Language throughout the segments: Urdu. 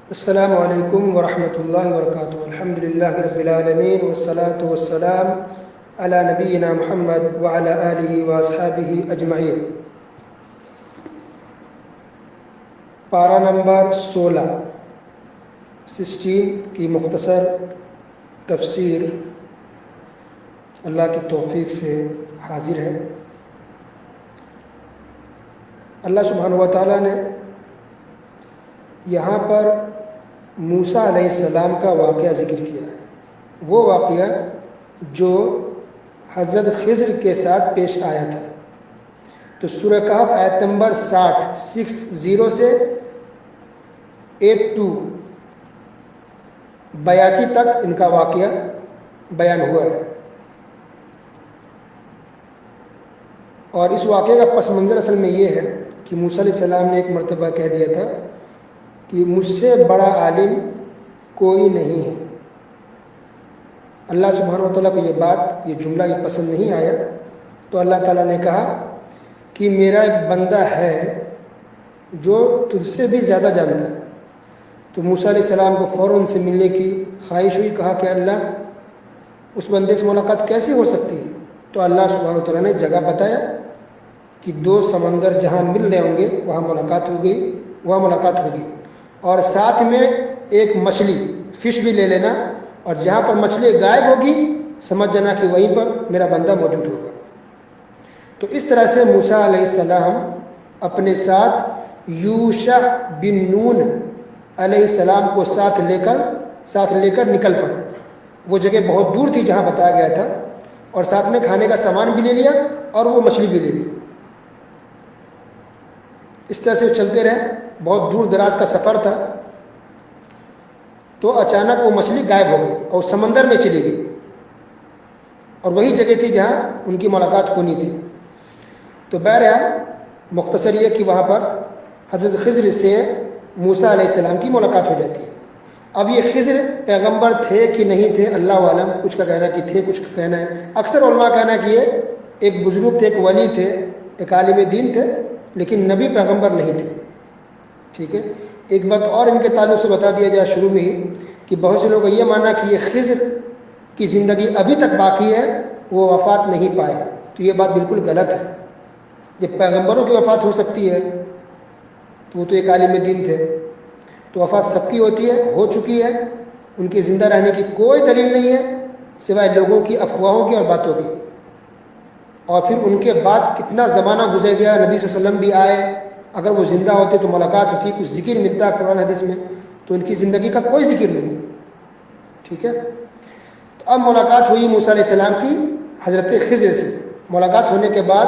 السلام علیکم ورحمۃ اللہ وبرکاتہ. الحمد للہ رب العالمین والصلاة والسلام علی نبینا محمد وعلی آلہ واصحابہ اجمعین. پارہ نمبر 16 کی مختصر تفسیر اللہ کی توفیق سے حاضر ہے. اللہ سبحانہ و تعالیٰ نے یہاں پر موسیٰ علیہ السلام کا واقعہ ذکر کیا ہے. وہ واقعہ جو حضرت خضر کے ساتھ پیش آیا تھا. تو سورہ کہف آیت نمبر 60 سے 82 تک ان کا واقعہ بیان ہوا ہے. اور اس واقعے کا پس منظر اصل میں یہ ہے کہ موسیٰ علیہ السلام نے ایک مرتبہ کہہ دیا تھا کہ مجھ سے بڑا عالم کوئی نہیں ہے. اللہ سبحانہ و تعالیٰ کو یہ جملہ پسند نہیں آیا. تو اللہ تعالیٰ نے کہا کہ میرا ایک بندہ ہے جو تجھ سے بھی زیادہ جانتا ہے. تو موسیٰ علیہ السلام کو فوراً سے ملنے کی خواہش ہوئی. کہا کہ اللہ اس بندے سے ملاقات کیسے ہو سکتی ہے؟ تو اللہ سبحانہ و تعالیٰ نے جگہ بتایا کہ 2 سمندر جہاں مل رہے ہوں گے وہاں ملاقات ہوگی. اور ساتھ میں ایک مچھلی فش بھی لے لینا, اور جہاں پر مچھلی غائب ہوگی سمجھ جانا کہ وہیں پر میرا بندہ موجود ہوگا. تو اس طرح سے موسیٰ علیہ السلام اپنے ساتھ یوشع بن نون علیہ السلام کو ساتھ لے کر نکل پڑے. وہ جگہ بہت دور تھی جہاں بتایا گیا تھا, اور ساتھ میں کھانے کا سامان بھی لے لیا اور وہ مچھلی بھی لے لی. اس طرح سے چلتے رہے. بہت دور دراز کا سفر تھا. تو اچانک وہ مچھلی غائب ہو گئی اور سمندر میں چلی گئی, اور وہی جگہ تھی جہاں ان کی ملاقات ہونی تھی. تو بہرحال مختصر یہ کہ وہاں پر حضرت خضر سے موسیٰ علیہ السلام کی ملاقات ہو جاتی ہے. اب یہ خضر پیغمبر تھے کہ نہیں تھے اللہ عالم. کچھ کا کہنا کہ تھے, کچھ کا کہنا ہے, اکثر علماء کہنا ہے کہ یہ ایک بزرگ تھے, ایک ولی تھے, ایک عالم دین تھے, لیکن نبی پیغمبر نہیں تھے. ٹھیک ہے. ایک بات اور ان کے تعلق سے بتا دیا جائے شروع میں ہی کہ بہت سے لوگوں کو یہ ماننا کہ یہ خضر کی زندگی ابھی تک باقی ہے, وہ وفات نہیں پائے. تو یہ بات بالکل غلط ہے. جب پیغمبروں کی وفات ہو سکتی ہے تو وہ تو ایک عالم دین تھے, تو وفات سب کی ہوتی ہے, ہو چکی ہے. ان کے زندہ رہنے کی کوئی دلیل نہیں ہے سوائے لوگوں کی افواہوں کی اور باتوں کی. اور پھر ان کے بعد کتنا زمانہ گزر گیا, نبی صلی اللہ علیہ وسلم بھی آئے. اگر وہ زندہ ہوتے تو ملاقات ہوتی, کچھ ذکر ملتا قرآن حدیث میں, تو ان کی زندگی کا کوئی ذکر نہیں. ٹھیک ہے. تو اب ملاقات ہوئی موسیٰ علیہ السلام کی حضرت خضر سے. ملاقات ہونے کے بعد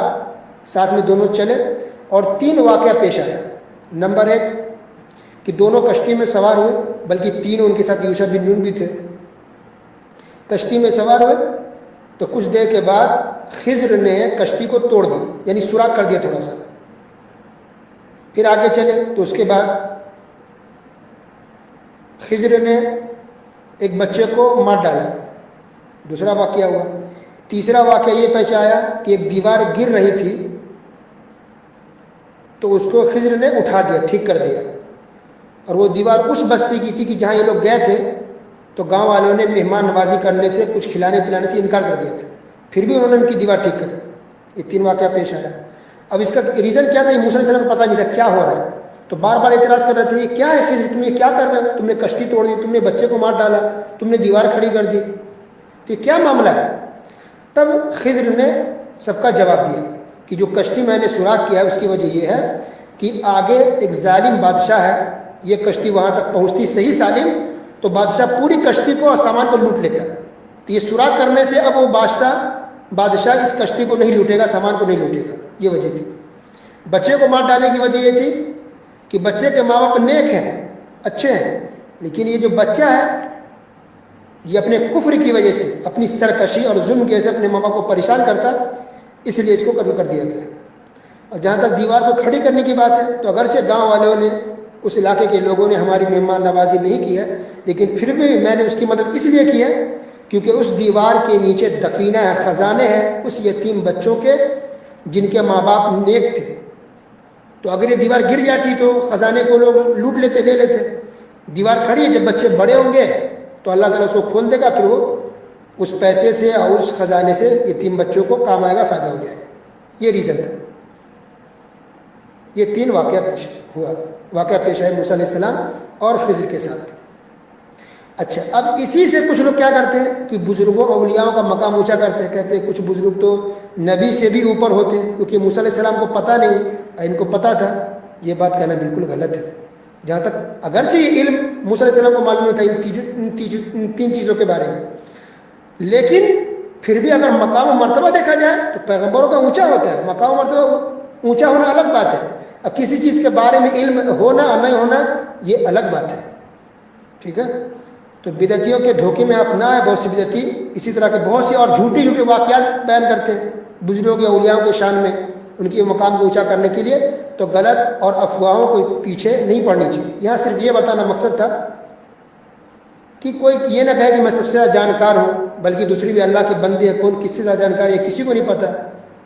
ساتھ میں دونوں چلے, اور 3 واقعہ پیش آیا. نمبر 1 کہ دونوں کشتی میں سوار ہوئے, بلکہ 3 ان کے ساتھ یوشع بن نون بھی تھے. کشتی میں سوار ہوئے تو کچھ دیر کے بعد خضر نے کشتی کو توڑ دی, یعنی سوراخ کر دیا تھوڑا سا. پھر آگے چلے تو اس کے بعد خضر نے ایک بچے کو مار ڈالا. دوسرا واقعہ ہوا. تیسرا واقعہ یہ پیش آیا کہ ایک دیوار گر رہی تھی تو اس کو خضر نے اٹھا دیا, ٹھیک کر دیا. اور وہ دیوار اس بستی کی تھی کہ جہاں یہ لوگ گئے تھے, تو گاؤں والوں نے مہمان نوازی کرنے سے, کچھ کھلانے پلانے سے انکار کر دیا تھا. پھر بھی انہوں نے ان کی دیوار ٹھیک کر دی. یہ 3 واقعہ پیش آیا. اب اس کا ریزن کیا تھا, یہ موسیٰ علیہ السلام کو پتہ نہیں تھا کیا ہو رہا ہے. تو بار بار اعتراض کر رہے تھے, یہ کیا ہے خضر, تم یہ کیا کر رہے ہو, تم نے کشتی توڑ دی, تم نے بچے کو مار ڈالا, تم نے دیوار کھڑی کر دی, تو یہ کیا معاملہ ہے. تب خضر نے سب کا جواب دیا کہ جو کشتی میں نے سوراخ کیا ہے اس کی وجہ یہ ہے کہ آگے ایک ظالم بادشاہ ہے. یہ کشتی وہاں تک پہنچتی صحیح سالم تو بادشاہ پوری کشتی کو اور سامان کو لوٹ لیتا. تو یہ سوراخ کرنے سے اب وہ بادشاہ اس کشتی کو نہیں لوٹے گا, سامان کو نہیں لوٹے گا. یہ وجہ تھی. بچے کو مار ڈالنے کی وجہ یہ تھی کہ بچے کے ماں باپ نیک ہیں, اچھے ہیں, لیکن یہ جو بچہ ہے یہ اپنے کفر کی وجہ سے, اپنی سرکشی اور ظلم کی وجہ سے اپنے ماں باپ کو پریشان کرتا, اس لیے اس کو قتل کر دیا گیا. اور جہاں تک دیوار کو کھڑی کرنے کی بات ہے, تو اگرچہ گاؤں والوں نے, اس علاقے کے لوگوں نے ہماری مہمان نوازی نہیں کی ہے, لیکن پھر بھی میں نے اس کی مدد اس لیے کی ہے کیونکہ اس دیوار کے نیچے دفینہ ہے, خزانے ہیں اس یتیم بچوں کے جن کے ماں باپ نیک تھے. تو اگر یہ دیوار گر جاتی تو خزانے کو لوگ لوٹ لیتے, لے لیتے. دیوار کھڑی ہے، جب بچے بڑے ہوں گے تو اللہ تعالیٰ اس کو کھول دے گا، پھر وہ اس پیسے سے اور اس خزانے سے یتیم بچوں کو کام آئے گا، فائدہ ہو جائے گا. یہ ریزن ہے. یہ 3 واقعہ پیش آئے موسیٰ علیہ السلام اور خضر کے ساتھ. اچھا، اب اسی سے کچھ لوگ کیا کرتے ہیں کہ بزرگوں اولیاؤں کا مقام اونچا کرتے ہیں. کہتے ہیں کچھ بزرگ تو نبی سے بھی اوپر ہوتے ہیں، کیونکہ موسیٰ علیہ السلام کو پتہ نہیں، ان کو پتہ تھا. یہ بات کہنا بالکل غلط ہے. جہاں تک اگرچہ یہ علم موسیٰ علیہ السلام کو معلوم نہیں تھا ان 3 چیزوں کے بارے میں، لیکن پھر بھی اگر مقام و مرتبہ دیکھا جائے تو پیغمبروں کا اونچا ہوتا ہے. مقام و مرتبہ اونچا ہونا الگ بات ہے، اب کسی چیز کے بارے میں علم ہونا اور نہیں ہونا یہ الگ بات ہے. ٹھیک ہے، تو بدعتیوں کے دھوکے میں آپ نہ آئے. بہت سی بدعتی اسی طرح کے بہت سے اور جھوٹے واقعات بیان کرتے ہیں بزرگوں کے اولیاؤں کے شان میں، ان کے مقام کو اونچا کرنے کے لیے. تو غلط اور افواہوں کو پیچھے نہیں پڑنی چاہیے. یہاں صرف یہ بتانا مقصد تھا کہ کوئی یہ نہ کہے کہ میں سب سے زیادہ جانکار ہوں، بلکہ دوسری بھی اللہ کے بندے ہیں. کون کس سے زیادہ جانکار ہے کسی کو نہیں پتہ،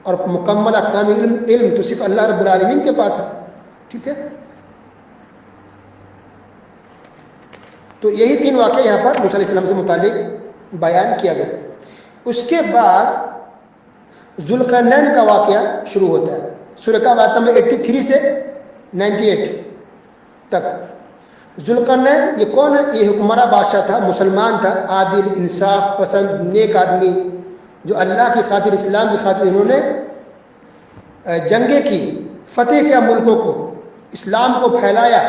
اور مکمل احکام علم تو صرف اللہ رب العالمین کے پاس ہے. ٹھیک ہے، تو یہی 3 واقعہ یہاں پر موسیٰ علیہ السلام سے متعلق بیان کیا گیا. اس کے بعد ذوالقرنین کا واقعہ شروع ہوتا ہے. سورہ کا آیت نمبر 83 سے 98 تک. ذوالقرنین یہ کون ہے؟ یہ حکمراں بادشاہ تھا، مسلمان تھا، عادل، انصاف پسند، نیک آدمی، جو اللہ کی خاطر، اسلام کی خاطر انہوں نے جنگیں کی، فتح کیا ملکوں کو، اسلام کو پھیلایا،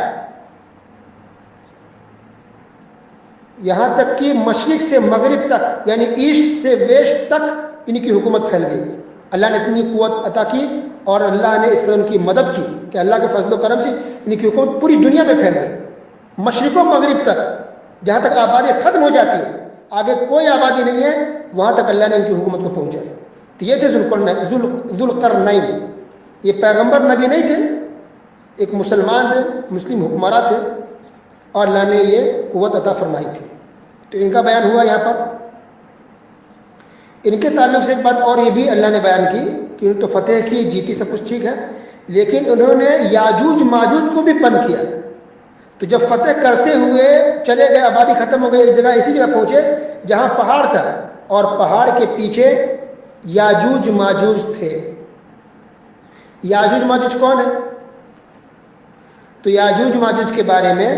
یہاں تک کہ مشرق سے مغرب تک یعنی ایسٹ سے ویسٹ تک ان کی حکومت پھیل گئی. اللہ نے اتنی قوت عطا کی اور اللہ نے اس قدر ان کی مدد کی کہ اللہ کے فضل و کرم سے ان کی حکومت پوری دنیا میں پھیل گئی، مشرق و مغرب تک. جہاں تک آبادی ختم ہو جاتی ہے، آگے کوئی آبادی نہیں ہے، وہاں تک اللہ نے ان کی حکومت کو پہنچایا. تو یہ تھے ذوالقرنین. یہ پیغمبر نبی نہیں تھے، ایک مسلمان تھے، مسلم حکمراں تھے، اور اللہ نے یہ قوت عطا فرمائی تھی. تو ان کا بیان ہوا یہاں پر. ان کے تعلق سے ایک بات اور یہ بھی اللہ نے بیان کی کہ انہوں نے تو فتح کی، جیتی، سب کچھ ٹھیک ہے، لیکن انہوں نے یاجوج ماجوج کو بھی بند کیا. تو جب فتح کرتے ہوئے چلے گئے، آبادی ختم ہو گئی، ایک جگہ ایسی جگہ پہنچے جہاں پہاڑ تھا، اور پہاڑ کے پیچھے یاجوج ماجوج تھے. یاجوج ماجوج کون ہے؟ تو یاجوج ماجوج کے بارے میں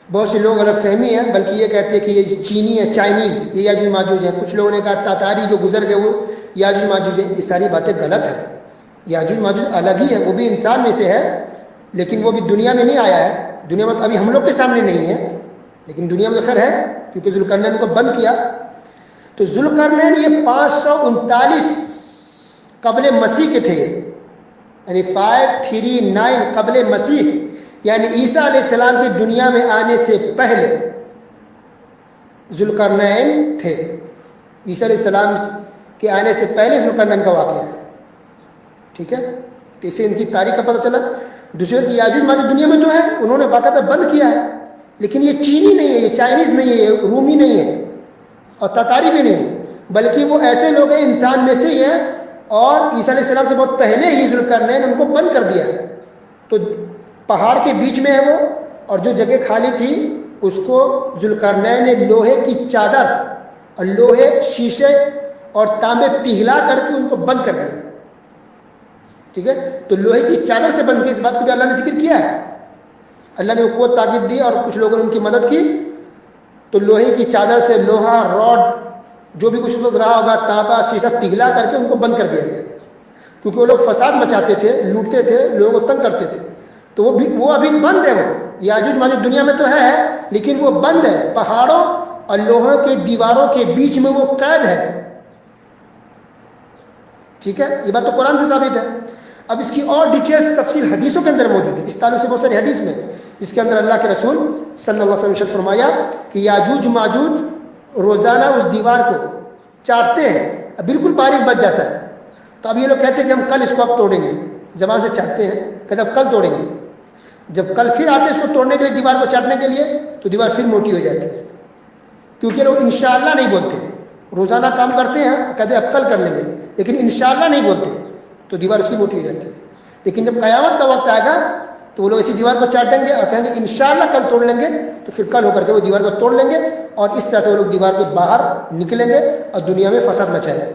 بہت سے لوگ غلط فہمی ہے، بلکہ یہ کہتے ہیں کہ یہ چینی ہے، چائنیز، یہ یاجوج ماجوج ہیں. کچھ لوگوں نے کہا تاتاری جو گزر گئے وہ یاجوج ماجوج ہیں. یہ ساری باتیں غلط ہیں. یاجوج ماجوج الگ ہی ہے، وہ بھی انسان میں سے ہے، لیکن وہ بھی دنیا میں نہیں آیا ہے. دنیا میں ابھی ہم لوگ کے سامنے نہیں ہے، لیکن دنیا میں تو خیر ہے، کیونکہ ذوالقرنین کو بند کیا. تو ذوالقرنین یہ 539 قبل مسیح کے تھے، یعنی 539 قبل مسیح، یعنی عیسیٰ علیہ السلام کی دنیا میں آنے سے پہلے ذوالقرنین تھے. عیسیٰ علیہ السلام کے آنے سے پہلے ذوالقرنین کا واقعہ ہے. ٹھیک ہے، تو اسے ان کی تاریخ کا پتہ چلا. دوسری بات، یاجوج ماجوج دنیا میں تو ہے، انہوں نے باقاعدہ بند کیا ہے، لیکن یہ چینی نہیں ہے، یہ چائنیز نہیں ہے، یہ رومی نہیں ہے، اور تاتاری بھی نہیں ہے، بلکہ وہ ایسے لوگ ہیں انسان میں سے ہی ہیں، اور عیسیٰ علیہ السلام سے بہت پہلے ہی ذوالقرنین ان کو بند کر دیا. تو پہاڑ کے بیچ میں ہے وہ، اور جو جگہ خالی تھی اس کو ذوالقرنین نے لوہے کی چادر اور لوہے، شیشے اور تانبے پگھلا کر کے ان کو بند کر دیا. ٹھیک ہے، تو لوہے کی چادر سے بند کی، اس بات کو بھی اللہ نے ذکر کیا ہے. اللہ نے وہ قوت طاقت دی اور کچھ لوگوں نے ان کی مدد کی. تو لوہے کی چادر سے لوہا، راڈ، جو بھی کچھ لوگ رہا ہوگا، تانبا، شیشہ پگھلا کر کے ان کو بند کر دیا گیا، کیونکہ وہ لوگ فساد مچاتے تھے، لوٹتے تھے، لوگوں کو تنگ کرتے تھے. تو وہ ابھی بند ہے. وہ یاجوج ماجوج دنیا میں تو ہے، لیکن وہ بند ہے، پہاڑوں اور لوہوں کے دیواروں کے بیچ میں وہ قید ہے. ٹھیک ہے، یہ بات تو قرآن سے ثابت ہے. اب اس کی اور ڈیٹیلز تفصیل حدیثوں کے اندر موجود ہے. اس تعلق سے بہت ساری حدیث میں، جس کے اندر اللہ کے رسول صلی اللہ علیہ وسلم نے فرمایا کہ یاجوج ماجوج روزانہ اس دیوار کو چاٹتے ہیں، بالکل باریک بچ جاتا ہے. تو اب یہ لوگ کہتے ہیں کہ ہم کل اس کو اب توڑیں گے، زبان سے چاٹتے ہیں، کہتے اب کل توڑیں گے. جب کل پھر آتے ہیں اس کو توڑنے کے لیے، دیوار کو چاٹنے کے لیے، تو دیوار پھر موٹی ہو جاتی ہے، کیونکہ لوگ انشاءاللہ نہیں بولتے ہیں. روزانہ کام کرتے ہیں، کہتے ہیں اب کل کر لیں گے، لیکن انشاءاللہ نہیں بولتے، تو دیوار اس کی موٹی ہو جاتی ہے. لیکن جب قیامت کا وقت آئے گا، تو وہ لوگ اسی دیوار کو چاٹیں گے اور کہیں گے انشاءاللہ کل توڑ لیں گے، تو پھر کل ہو کر کے وہ دیوار کو توڑ لیں گے اور اس طرح سے وہ لوگ دیوار کے باہر نکلیں گے اور دنیا میں فساد مچائیں گے۔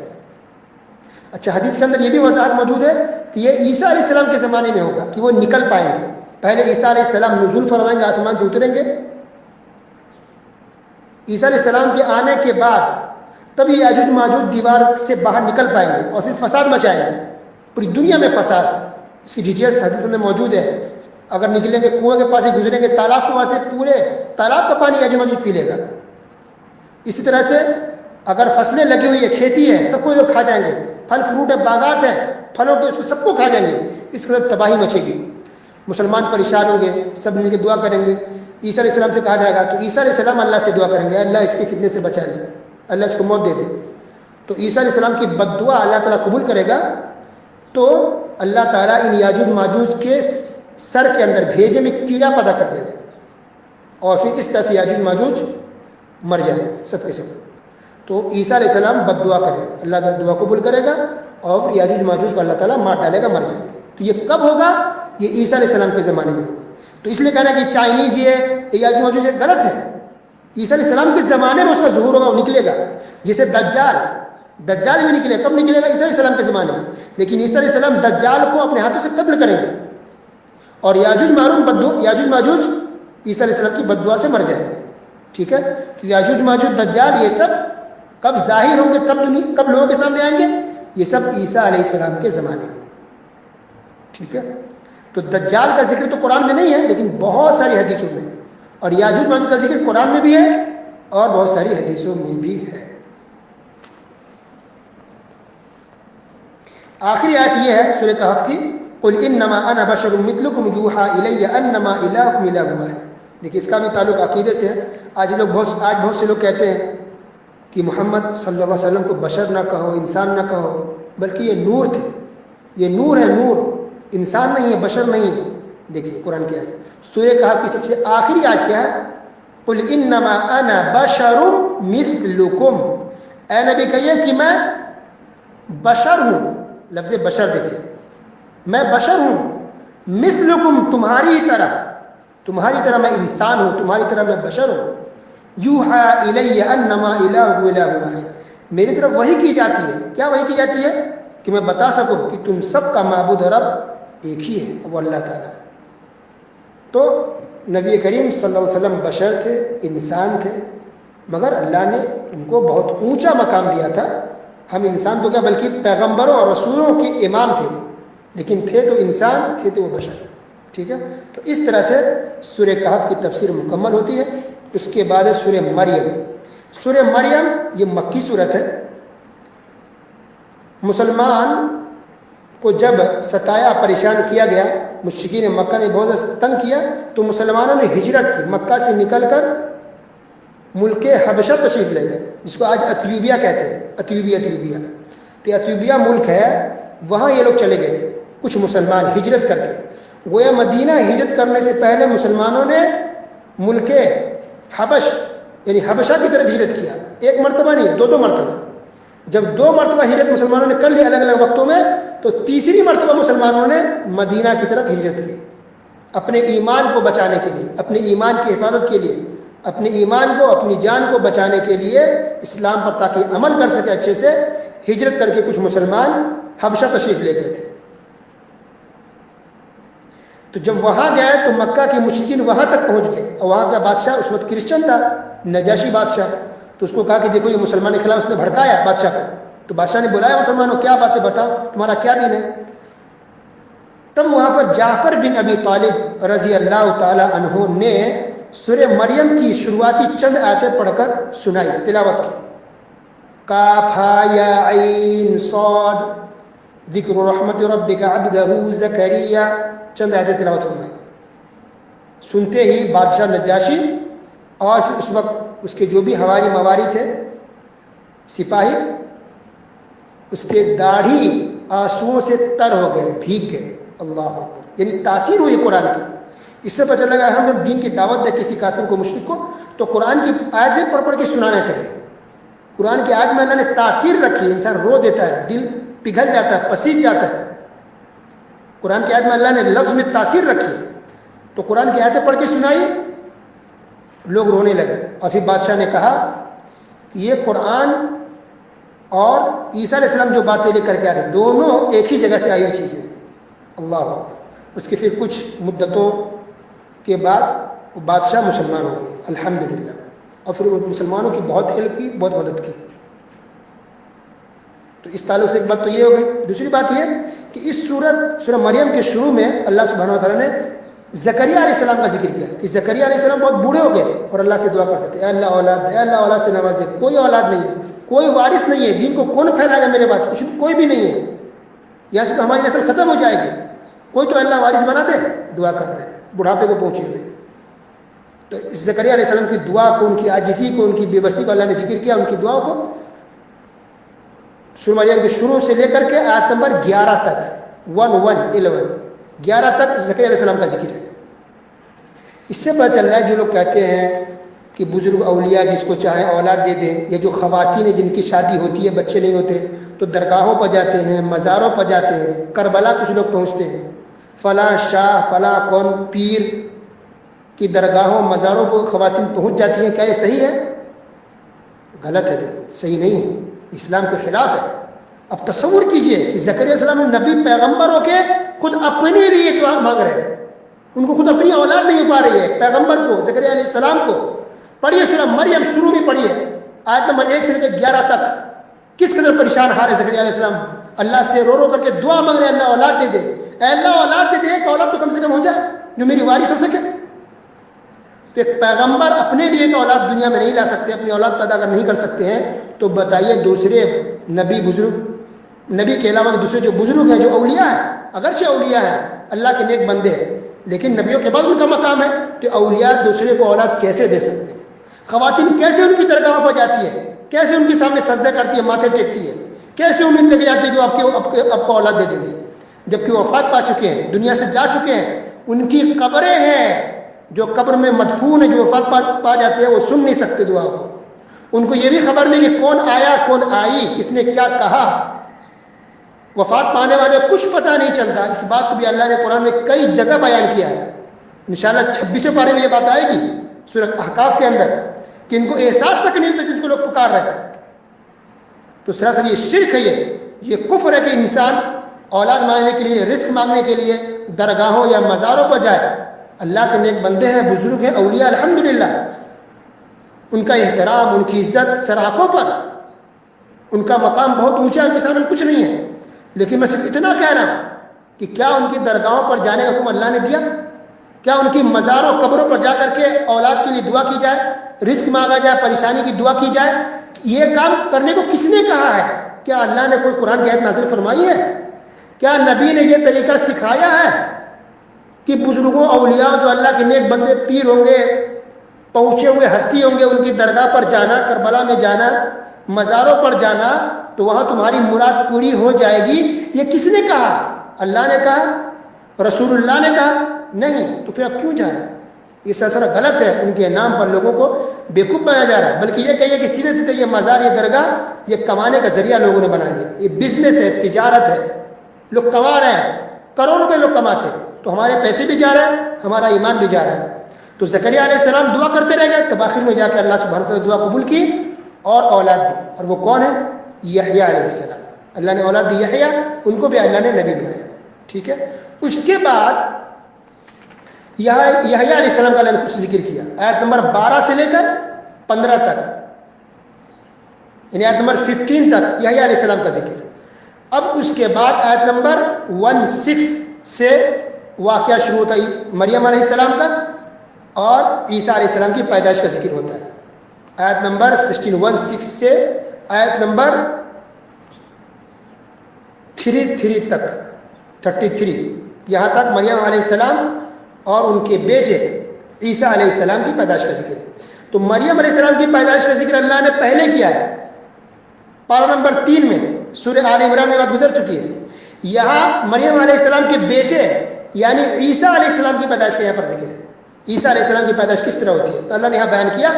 اچھا، حدیث کے اندر یہ بھی وضاحت موجود ہے کہ یہ عیسیٰ علیہ السلام کے زمانے میں ہوگا کہ وہ نکل پائیں گے۔ پہلے عیسیٰ علیہ السلام نزول فرمائیں گے، آسمان سے اتریں گے، عیسیٰ علیہ السلام کے آنے کے بعد تب یہ یاجوج ماجوج دیوار سے باہر نکل پائیں گے اور پھر فساد مچائیں گے پوری دنیا میں فساد۔ اس کی ڈیٹیلس حدیث کے اندر موجود ہے۔ اگر نکلیں گے کنویں کے پاس سے گزریں گے تالاب کے پاس سے، پورے تالاب کا پانی یاجوج ماجوج پی لے گا۔ اسی طرح سے اگر فصلیں لگی ہوئی ہے، کھیتی ہے، سب کو لوگ کھا جائیں گے، پھل فروٹ ہے، باغات ہیں پھلوں کے، اس کو سب کو کھا جائیں گے۔ اس کے اندر تباہی مچے گی، مسلمان پریشان ہوں گے، سب مل کے دعا کریں گے۔ عیسیٰ علیہ السلام سے کہا جائے گا تو عیسیٰ علیہ السلام اللہ سے دعا کریں گے، اللہ اس کے فتنے سے بچا لے، اللہ اس کو موت دے دے۔ تو عیسیٰ علیہ السلام کی بد دعا اللہ تعالیٰ قبول کرے گا، تو اللہ تعالیٰ ان یاجوج ماجوج کے سر کے اندر بھیجے میں کیڑا پیدا کر دے گا اور پھر اس طرح سے یاجوج ماجوج مر جائیں سب کے سب۔ تو عیسیٰ علیہ السلام بد دعا کریں گے، اللہ تعالیٰ دعا قبول کرے گا اور پھر یاجوج ماجوج کو اللہ تعالیٰ مار ڈالے گا، مر جائیں گے۔ تو یہ کب ہوگا؟ یہ عیسیٰ علیہ السلام کے زمانے میں ہوگا۔ تو اس لیے کہنا کہ چائنیز یہ یاجوج ماجوج یہ غلط ہے۔ عیسیٰ علیہ السلام کے زمانے میں اس کا ظہور ہوگا، وہ نکلے گا۔ جیسے دجال بھی نکلے، کب نکلے گا؟ عیسیٰ علیہ السلام کے زمانے میں، لیکن عیسیٰ علیہ السلام دجال کو اپنے ہاتھوں سے قتل کریں گے اور یاجوج ماجوج عیسیٰ علیہ السلام کی بد دعا سے مر جائیں گے۔ ٹھیک ہے، تو یاجوج ماجوج دجال یہ سب کب ظاہر ہوں گے، کب لوگوں کے سامنے آئیں گے؟ یہ سب عیسیٰ علیہ السلام کے زمانے میں۔ ٹھیک ہے، تو دجال کا ذکر تو قرآن میں نہیں ہے لیکن بہت ساری حدیثوں میں، اور یاجوج ماجوج کا ذکر قرآن میں بھی ہے اور بہت ساری حدیثوں میں بھی ہے۔ آخری آیت یہ ہے سورہ کہف کی، قل انما انا بشر مثلکم یوحی الی انما الہکم الہ واحد۔ دیکھیے اس کا بھی تعلق عقیدے سے ہے۔ آج بہت سے لوگ کہتے ہیں کہ محمد صلی اللہ علیہ وسلم کو بشر نہ کہو، انسان نہ کہو، بلکہ یہ نور تھے، یہ نور ہے، نور، انسان نہیں ہے، بشر نہیں ہے۔ دیکھیے قرآن کی آیت سورہ کہف کی سب سے آخری آیت کیا ہے؟ قل انما انا بشر مثلکم، اے نبی کہیے کہ میں بشر ہوں۔ لفظ بشر دیکھیے، میں بشر ہوں، مثلکم تمہاری طرح میں انسان ہوں، تمہاری طرح میں بشر ہوں۔ یوحی الی انما الہکم الہ واحد، میری طرف وحی کی جاتی ہے۔ کیا وحی کی جاتی ہے؟ کہ میں بتا سکوں کہ تم سب کا معبود رب ایک ہی ہے، وہ اللہ تعالیٰ۔ تو نبی کریم صلی اللہ علیہ وسلم بشر تھے، انسان تھے، مگر اللہ نے ان کو بہت اونچا مقام دیا تھا۔ ہم انسان تو کیا بلکہ پیغمبروں اور رسولوں کے امام تھے، لیکن تھے تو انسان، تھے تو وہ بشر۔ ٹھیک ہے، تو اس طرح سے سورہ کہف کی تفسیر مکمل ہوتی ہے۔ اس کے بعد ہے سورہ مریم۔ سورہ مریم یہ مکی صورت ہے۔ مسلمان کو جب ستایا پریشان کیا گیا، مشرکین مکہ نے بہت زیادہ تنگ کیا، تو مسلمانوں نے ہجرت کی، مکہ سے نکل کر ملک حبشہ تشریف لے گئے، جس کو آج ایتھیوپیا کہتے ہیں۔ ایتھیوپیا تو ایتھیوپیا ملک ہے، وہاں یہ لوگ چلے گئے تھے کچھ مسلمان ہجرت کر کے۔ گویا مدینہ ہجرت کرنے سے پہلے مسلمانوں نے ملک حبش یعنی حبشہ کی طرف ہجرت کیا، ایک مرتبہ نہیں، دو مرتبہ۔ جب 2 مرتبہ ہجرت مسلمانوں نے کر لی الگ الگ وقتوں میں، تو تیسری مرتبہ مسلمانوں نے مدینہ کی طرف ہجرت کی، اپنے ایمان کو بچانے کے لیے، اپنے ایمان کی حفاظت کے لیے، اپنے ایمان کو، اپنی جان کو بچانے کے لیے، اسلام پر تاکہ عمل کر سکے اچھے سے، ہجرت کر کے کچھ مسلمان حبشہ تشریف لے گئے تھے۔ تو جب وہاں گئے تو مکہ کے مشرکین وہاں تک پہنچ گئے، اور وہاں کا بادشاہ اس وقت کرسچن تھا، نجاشی بادشاہ۔ تو اس کو کہا کہ دیکھو یہ مسلمان کے خلاف اس نے بھڑکایا بادشاہ کو۔ تو بادشاہ نے بلایا مسلمانوں، کیا بات ہے، بتاؤ تمہارا کیا دین ہے۔ تب وہاں پر جعفر بن ابی طالب رضی اللہ تعالی عنہ نے سورہ مریم کی شروعاتی چند آیتیں پڑھ کر سنائی، تلاوت کی۔ کاف ہا یا عین صاد ذکر رحمت ربک عبدہ زکریا، چند آیتیں تلاوت فرمائی۔ سنتے ہی بادشاہ نجاشی اور پھر اس وقت اس کے جو بھی ہواری مواری تھے، سپاہی، اس کے داڑھی آنسوؤں سے تر ہو گئے، بھیگ گئے۔ اللہ اکبر، یعنی تاثیر ہوئی قرآن کی۔ اس سے پتہ لگا ہم جب دین کی دعوت دیں کسی کافر کو، مشرک کو، تو قرآن کی آیتیں پڑھ پڑھ کے سنانا چاہیے۔ قرآن کی آیت میں اللہ نے تاثیر رکھی، انسان رو دیتا ہے، دل پگھل جاتا ہے، پسیج جاتا ہے۔ قرآن کی آیت میں اللہ نے لفظ میں تاثیر رکھی ہے۔ تو قرآن کی آیتیں پڑھ کے سنائی، لوگ رونے لگے. اور پھر بادشاہ نے کہا کہ یہ قرآن اور عیسیٰ علیہ السلام جو باتیں لے کر کے آئے تھے دونوں ایک ہی جگہ سے آئی ہوئی چیزیں. اللہ اکبر. اس کے پھر کچھ مدتوں کے بعد وہ بادشاہ مسلمان ہو گئے الحمدللہ، اور پھر مسلمانوں کی بہت ہیلپ کی، بہت مدد کی. تو اس تعلق سے ایک بات تو یہ ہو گئی. دوسری بات یہ کہ اس سورہ مریم کے شروع میں اللہ سبحانہ و تعالیٰ نے زکریا علیہ السلام کا ذکر کیا کہ زکریا علیہ السلام بہت بوڑھے ہو گئے اور اللہ سے دعا کرتے تھے، اے اللہ اولاد دے، اے اللہ اولاد سے نواز دے. کوئی اولاد نہیں ہے، کوئی وارث نہیں ہے، دین کو کون پھیلائے گا میرے بعد؟ کوئی بھی نہیں ہے، یہاں سے تو ہماری نسل ختم ہو جائے گی. کوئی تو اللہ وارث بنا دے. دعا کر رہے ہیں، بڑھاپے کو پہنچے ہوئے. تو اس زکریا علیہ السلام کی دعا کو، ان کی عاجزی کو، ان کی بے بسی کو اللہ نے ذکر کیا، ان کی دعاؤں کو سورہ مریم کے شروع سے لے کر کے آیت نمبر 11 تک 11 تک زکریا علیہ السلام کا ذکر ہے. اس سے پتہ چل رہا ہے جو لوگ کہتے ہیں کہ بزرگ اولیاء جس کو چاہیں اولاد دے دیں، یا جو خواتین ہیں جن کی شادی ہوتی ہے بچے نہیں ہوتے تو درگاہوں پر جاتے ہیں، مزاروں پر جاتے ہیں، کربلا کچھ لوگ پہنچتے ہیں، فلاں شاہ فلاں کون پیر کی درگاہوں مزاروں پر خواتین پہنچ جاتی ہیں. کیا یہ صحیح ہے؟ غلط ہے، صحیح نہیں ہے، اسلام کے خلاف ہے. اب تصور کیجئے کہ زکریا علیہ السلام نبی پیغمبر ہو کے خود اپنے لیے دعا مانگ رہے ہیں. ان کو خود اپنی اولاد نہیں ہو پا رہی ہے. پیغمبر کو، زکریا علیہ السلام کو پڑھیے سورہ مریم شروع میں پڑھیے آیت نمبر 1 سے لے کے 11 تک. کس قدر پریشان حال ہے زکریا علیہ السلام. اللہ سے رو رو کر کے دعا مانگ رہے ہیں، اللہ اولاد دے دے، اے اللہ اولاد دے دے، ایک اولاد تو کم سے کم ہو جائے جو میری وارث ہو سکے. تو ایک پیغمبر اپنے لیے ایک اولاد دنیا میں نہیں لا سکتے، اپنی اولاد پیدا اگر نہیں کر سکتے ہیں تو بتائیے دوسرے نبی بزرگ، نبی کے علاوہ دوسرے جو بزرگ ہیں، جو اولیاء ہیں، اگرچہ اولیاء ہیں، اللہ کے نیک بندے ہیں، لیکن نبیوں کے بعد ان کا مقام ہے، تو اولیاء دوسرے کو اولاد کیسے دے سکتے ہیں؟ خواتین کیسے ان کی درگاہوں پر جاتی ہے، کیسے ان کے سامنے سجدہ کرتی ہے، ماتھے ٹیکتی ہے، کیسے امید لے کے جاتی ہے جو آپ کو اولاد دے دیں گے، جبکہ وہ وفات پا چکے ہیں، دنیا سے جا چکے ہیں. ان کی قبریں ہیں، جو قبر میں مدفون ہے، جو وفات پا جاتے ہیں، وہ سن نہیں سکتے دعا کو. ان کو یہ بھی خبر نہیں کہ کون آیا کون آئی، کس نے کیا کہا. وفات پانے والے کچھ پتہ نہیں چلتا. اس بات کو بھی اللہ نے قرآن میں کئی جگہ بیان کیا ہے. انشاءاللہ 26 پارے میں یہ بات آئے گی سورہ احقاف کے اندر کہ ان کو احساس تک نہیں ہوتا جن کو لوگ پکار رہے ہیں. تو سراسر یہ شرک ہے، یہ کفر ہے کہ انسان اولاد مانگنے کے لیے، رزق مانگنے کے لیے درگاہوں یا مزاروں پر جائے. اللہ کے نیک بندے ہیں، بزرگ ہیں، اولیاء الحمدللہ، ان کا احترام، ان کی عزت سر آنکھوں پر، ان کا مقام بہت اونچا ہے، ان کے سامنے کچھ نہیں ہے. لیکن میں صرف اتنا کہہ رہا ہوں کہ کیا ان کی درگاہوں پر جانے کا حکم اللہ نے دیا؟ کیا ان کی مزاروں قبروں پر جا کر کے اولاد کے لیے دعا کی جائے، رزق مانگا جائے، پریشانی کی دعا کی جائے؟ یہ کام کرنے کو کس نے کہا ہے؟ کیا اللہ نے کوئی قرآن کی آیت نازل فرمائی ہے؟ کیا نبی نے یہ طریقہ سکھایا ہے کہ بزرگوں، اولیاء، جو اللہ کے نیک بندے، پیر ہوں گے، پہنچے ہوئے ہستی ہوں گے، ان کی درگاہ پر جانا، کربلا میں جانا، مزاروں پر جانا، تو وہاں تمہاری مراد پوری ہو جائے گی؟ یہ کس نے کہا؟ اللہ نے کہا؟ رسول اللہ نے کہا؟ نہیں. تو پھر اب کیوں جا رہا ہے؟ یہ سلسلہ غلط ہے. ان کے نام پر لوگوں کو بیوقوف بنایا جا رہا ہے. بلکہ یہ کہیے کہ سیدھے سیدھے یہ مزار، یہ درگاہ، یہ کمانے کا ذریعہ لوگوں نے بنا لیا. یہ بزنس ہے، تجارت ہے، لوگ کما رہے ہیں، کروڑوں روپے لوگ کماتے ہیں. تو ہمارے پیسے بھی جا رہے ہیں، ہمارا ایمان بھی جا رہا ہے. تو زکریا علیہ السلام دعا کرتے رہ گئے، تب آخر میں جا کے اللہ سبحانہ وتعالی دعا قبول کی اور اولاد دی. اور وہ کون ہے؟ یحییٰ علیہ السلام. اللہ نے اولاد دی یحییٰ، ان کو بھی اللہ نے نبی بنایا. ٹھیک ہے. اس کے بعد یحییٰ علیہ السلام کا اللہ نے کچھ ذکر کیا. آیت نمبر 12 سے لے کر 15 تک، یعنی آیت نمبر 15 تک یحییٰ علیہ السلام کا ذکر. اب اس کے بعد آیت نمبر 16 سے واقعہ شروع ہوتا ہے مریم علیہ السلام کا اور عیسیٰ علیہ السلام کی پیدائش کا ذکر ہوتا ہے. آیت نمبر 16 سے آیت نمبر 33 تک، 33 یہاں تک مریم علیہ السلام اور ان کے بیٹے عیسیٰ علیہ السلام کی پیدائش کا ذکر ہے. تو مریم علیہ السلام کی پیدائش کا ذکر اللہ نے پہلے کیا ہے پارہ نمبر 3 میں، سورہ آل عمران میں بات گزر چکی ہے. یہاں مریم علیہ السلام کے بیٹے یعنی عیسیٰ علیہ السلام کی پیدائش کا یہاں پر ذکر ہے. عیسیٰ علیہ السلام کی پیدائش کس طرح ہوتی ہے؟ تو اللہ نے یہاں بیان کیا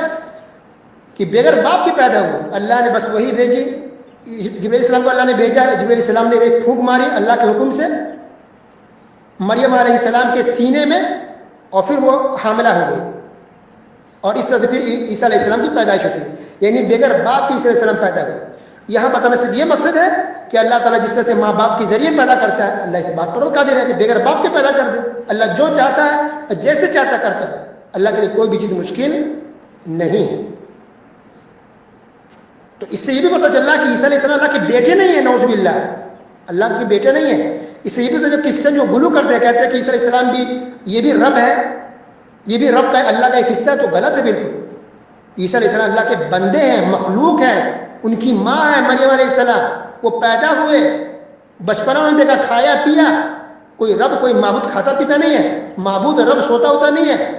کہ بغیر باپ کے پیدا ہوئے. اللہ نے بس وہی بھیجی، جبرائیل علیہ السلام کو اللہ نے بھیجا. جبرائیل علیہ السلام نے ایک پھونک ماری اللہ کے حکم سے مریم علیہ السلام کے سینے میں اور پھر وہ حاملہ ہو گئی، اور اس طرح سے پھر عیسیٰ علیہ السلام کی پیدائش ہوتی ہے، یعنی بغیر باپ کے عیسیٰ علیہ السلام پیدا ہوئے۔ یہاں بتانا صرف یہ مقصد ہے کہ اللہ تعالیٰ جس طرح سے ماں باپ کے ذریعے پیدا کرتا ہے، اللہ اس بات پر قادر ہے کہ بغیر باپ کے پیدا کر دے۔ اللہ جو چاہتا ہے جیسے چاہتا کرتا ہے، اللہ کے لیے کوئی بھی چیز مشکل نہیں ہے۔ تو اس سے یہ بھی پتہ چل رہا کہ عیسیٰ علیہ السلام اللہ کے بیٹے نہیں ہیں، نعوذ باللہ، اللہ کے بیٹے نہیں ہیں۔ اس سے یہ بھی پتہ جب کرسچن جو غلو کرتے ہیں، کہتے ہیں کہ عیسیٰ علیہ السلام بھی یہ بھی رب ہے، یہ بھی رب کا اللہ کا ایک حصہ ہے، تو غلط ہے بالکل۔ عیسیٰ علیہ السلام اللہ کے بندے ہیں، مخلوق ہیں، ان کی ماں ہے مریم علیہ السلام، وہ پیدا ہوئے، بچپنا انہوں نے دیکھا، کھایا پیا۔ کوئی رب کوئی معبود کھاتا پیتا نہیں ہے، معبود رب سوتا ہوتا نہیں ہے،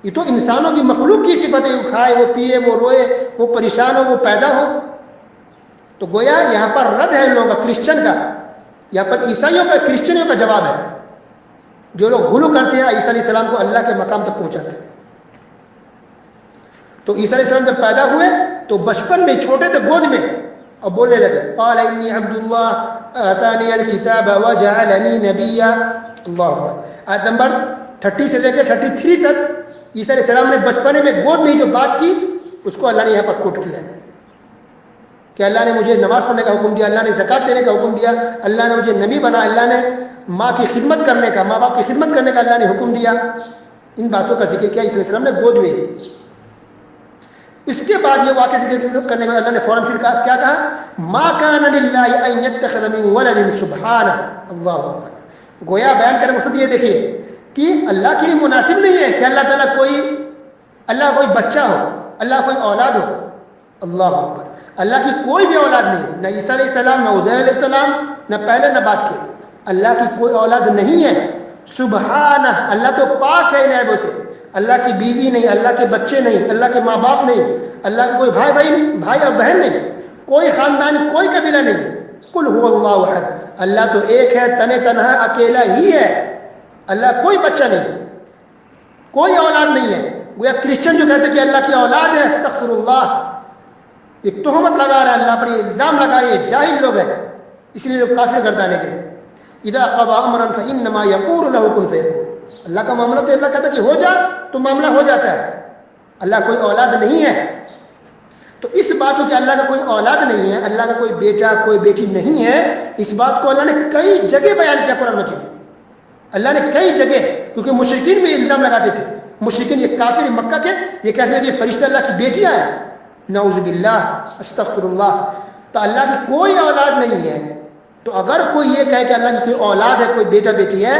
یہ تو انسانوں کی مخلوق کی صفت ہے، وہ کھائے، وہ پیے، وہ روئے، وہ پریشان ہو، وہ پیدا ہو۔ تو گویا یہاں پر رد ہے ان لوگوں کا، کرسچن کا، یہاں پر عیسائیوں کا کرسچنوں کا جواب ہے، جو لوگ غلو کرتے ہیں عیسیٰ علیہ السلام کو اللہ کے مقام تک پہنچاتے ہیں۔ تو عیسیٰ علیہ السلام جب پیدا ہوئے تو بچپن میں چھوٹے تھے، گود میں، اور بولنے لگے، قال انی عبد اللہ آتانی الکتاب وجعلنی نبیا۔ اللہ اکبر۔ آیت نمبر 30 سے لے کے 33 تک عیسیٰ علیہ السلام نے بچپنے میں گود میں جو بات کی، اس کو اللہ نے یہاں پر کوٹ کیا ہے کہ اللہ نے مجھے نماز پڑھنے کا حکم دیا، اللہ نے زکوٰۃ دینے کا حکم دیا، اللہ نے مجھے نبی بنا، اللہ نے ماں کی خدمت کرنے کا، ماں باپ کی خدمت کرنے کا اللہ نے حکم دیا۔ ان باتوں کا ذکر کیا عیسیٰ علیہ السلام نے گود میں ہی۔ اس کے بعد یہ واقعہ ذکر کرنے کے بعد اللہ نے فوراً پھر کیا کہا، ما کان للہ ان یتخذ من ولد سبحانہ۔ اللہ اکبر۔ گویا بیان کرنے کا مقصد یہ دیکھیے کہ اللہ کے لیے مناسب نہیں ہے کہ اللہ تعالیٰ اللہ کوئی بچہ ہو، اللہ کوئی اولاد ہو۔ اللہ اکبر۔ اللہ کی کوئی بھی اولاد نہیں ہے، نہ عیسیٰ علیہ السلام، نہ عزیر علیہ السلام، نہ پہلے نہ بعد کے، اللہ کی کوئی اولاد نہیں ہے۔ سبحانہ، اللہ تو پاک ہے ان عیبوں سے۔ اللہ کی بیوی نہیں، اللہ کے بچے نہیں، اللہ کے ماں باپ نہیں، اللہ کے کوئی بھائی اور بہن نہیں، کوئی خاندان، کوئی قبیلہ نہیں۔ قل هو اللہ احد، اللہ تو ایک ہے، تن تنہا، اکیلا ہی ہے، اللہ کوئی بچہ نہیں، کوئی اولاد نہیں ہے۔ وہ کرسچن جو کہتے ہیں کہ اللہ کی اولاد ہے، استغفر اللہ، یہ تہمت لگا رہا ہے اللہ پر، یہ الزام لگا رہے ہیں، جاہل لوگ ہیں، اس لیے لوگ کافر گردانے گئے۔ اذا قضى امرا فانما يقول له كن فيكون، اللہ کا معاملہ تو اللہ کہتا ہے کہ ہو جا تو معاملہ ہو جاتا ہے۔ اللہ کوئی اولاد نہیں ہے، تو اس بات کو کہ اللہ کا کوئی اولاد نہیں ہے، اللہ کا کوئی بیٹا کوئی بیٹی نہیں ہے، اس بات کو اللہ نے کئی جگہ بیان کیا قرآن مجید میں۔ اللہ نے کئی جگہ، کیونکہ مشرکین بھی الزام لگاتے تھے، مشرکین یہ کافر مکہ کے یہ کہتے ہیں کہ یہ فرشتہ اللہ کی بیٹیاں ہیں، نعوذ باللہ، استغفر اللہ۔ تو اللہ کی کوئی اولاد نہیں ہے، تو اگر کوئی یہ کہے کہ اللہ کی کوئی اولاد ہے، کوئی بیٹا بیٹی ہے،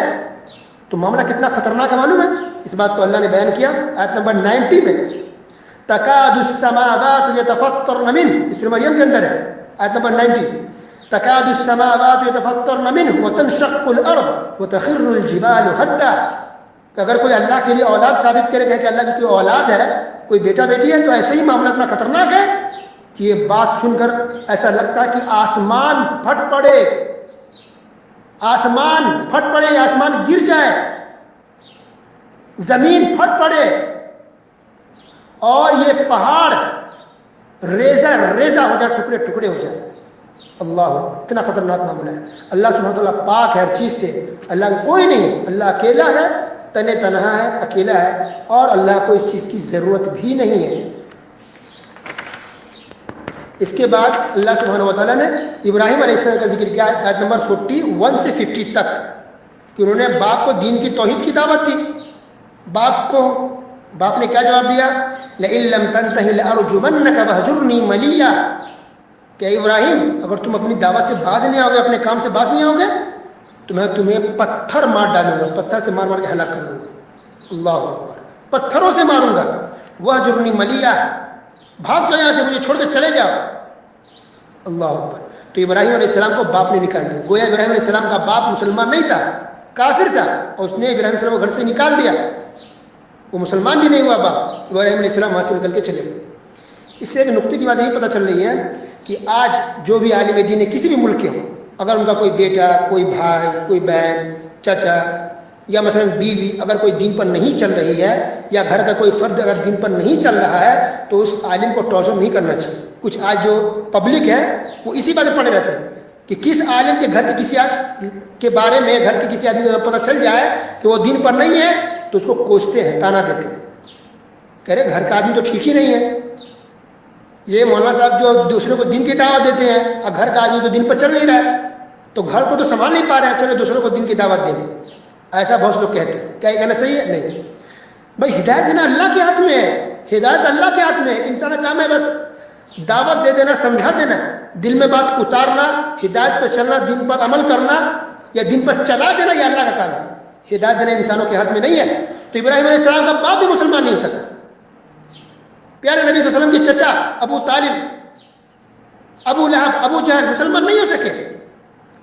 تو معاملہ کتنا خطرناک ہے معلوم ہے؟ اس بات کو اللہ نے بیان کیا آیت نمبر 90 میں، تکاد السماوات یتفطرن منہ، سورہ مریم کے اندر ہے آیت نمبر 90، تکاد السماوات یتفطرن منہ وتنشق الارض وتخر الجبال حدا، کہ اگر کوئی اللہ کے لیے اولاد ثابت کرے کہ اللہ کی کوئی اولاد ہے، کوئی بیٹا بیٹی ہے، تو ایسے ہی معاملہ اتنا خطرناک ہے کہ یہ بات سن کر ایسا لگتا ہے کہ آسمان پھٹ پڑے، آسمان پھٹ پڑے، آسمان گر جائے، زمین پھٹ پڑے، اور یہ پہاڑ ریزہ ریزہ ہو جائے، ٹکڑے ٹکڑے ہو جائے۔ اللہ، اتنا خطرناک معاملہ ہے۔ اللہ سبحانہ وتعالیٰ پاک ہے ہر چیز سے، اللہ کا کوئی نہیں، اللہ اکیلا ہے، تن تنہا ہے، اکیلا ہے، اور اللہ کو اس چیز کی ضرورت بھی نہیں ہے۔ اس کے بعد اللہ سبحانہ وتعالیٰ نے ابراہیم علیہ السلام کا ذکر کیا آیت نمبر 41 سے 50 تک، کہ انہوں نے باپ کو دین کی توحید کی دعوت دی۔ باپ نے کیا جواب دیا؟ لئن لم تنتهِ لأرجمنك وهجرني مليا، کہ ابراہیم اگر تم اپنی دعوت سے باز نہیں آؤ گے، اپنے کام سے باز نہیں آؤ گے، تو میں تمہیں پتھر مار ڈالوں گا، پتھر سے مار مار کے ہلاک کر دوں گا۔ اللہ اکبر، پتھروں سے ماروں گا۔ وہجرنی ملیا، بھاگ جاؤ یہاں سے، مجھے چھوڑ کے چلے جاؤ۔ اللہ اکبر۔ تو ابراہیم علیہ السلام کو باپ نے نکال دیا۔ گویا ابراہیم علیہ السلام کا باپ مسلمان نہیں تھا، کافر تھا، اور اس نے ابراہیم علیہ السلام کو گھر سے نکال دیا، وہ مسلمان بھی نہیں ہوا باپ، ابراہیم علیہ السلام وہاں سے نکل کے چلے گئے۔ اس سے ایک نقطے کی بات یہی پتہ چل رہی ہے کہ آج جو بھی عالم دین ہے کسی بھی ملک کے ہوں، اگر ان کا کوئی بیٹا، کوئی بھائی، کوئی بہن، چچا یا مثلا بیوی اگر کوئی دین پر نہیں چل رہی ہے، یا گھر کا کوئی فرد اگر دین پر نہیں چل رہا ہے، تو اس عالم کو ٹارچر نہیں کرنا چاہیے۔ کچھ آج جو پبلک ہے وہ اسی بات میں پڑے رہتے ہیں کہ کس عالم کے گھر کے کسی کے بارے میں گھر کے کسی آدمی کو پتہ چل جائے کہ وہ دین پر نہیں ہے تو اس کو کوستے ہیں، تانا دیتے ہیں، کہہ رہے گھر کا آدمی تو ٹھیک ہی نہیں ہے، یہ مولانا صاحب جو دوسروں کو دین کی دعوت دیتے ہیں اور گھر کا آدمی تو دین پر چل نہیں رہا ہے تو گھر کو تو سنبھال نہیں پا رہے ہیں، چلو دوسروں کو دین کی دعوت دیں گے. ایسا بہت لوگ کہتے ہیں. کیا یہ کہنا صحیح ہے؟ نہیں بھائی، ہدایت دینا اللہ کے ہاتھ میں ہے، ہدایت اللہ کے ہاتھ میں ہے. انسان کا کام ہے بس دعوت دے دینا، سمجھا دینا، دل میں بات اتارنا، ہدایت پہ چلنا، دین پر عمل کرنا یا دین پر چلا دینا، یہ اللہ کا کام ہے. ہدایت دینا انسانوں کے ہاتھ میں نہیں ہے. تو ابراہیم علیہ السلام کا باپ بھی مسلمان نہیں ہو سکا، پیارے نبی صلی اللہ علیہ وسلم کے چچا ابو طالب، ابو لہب، ابو جہل مسلمان نہیں ہو سکے.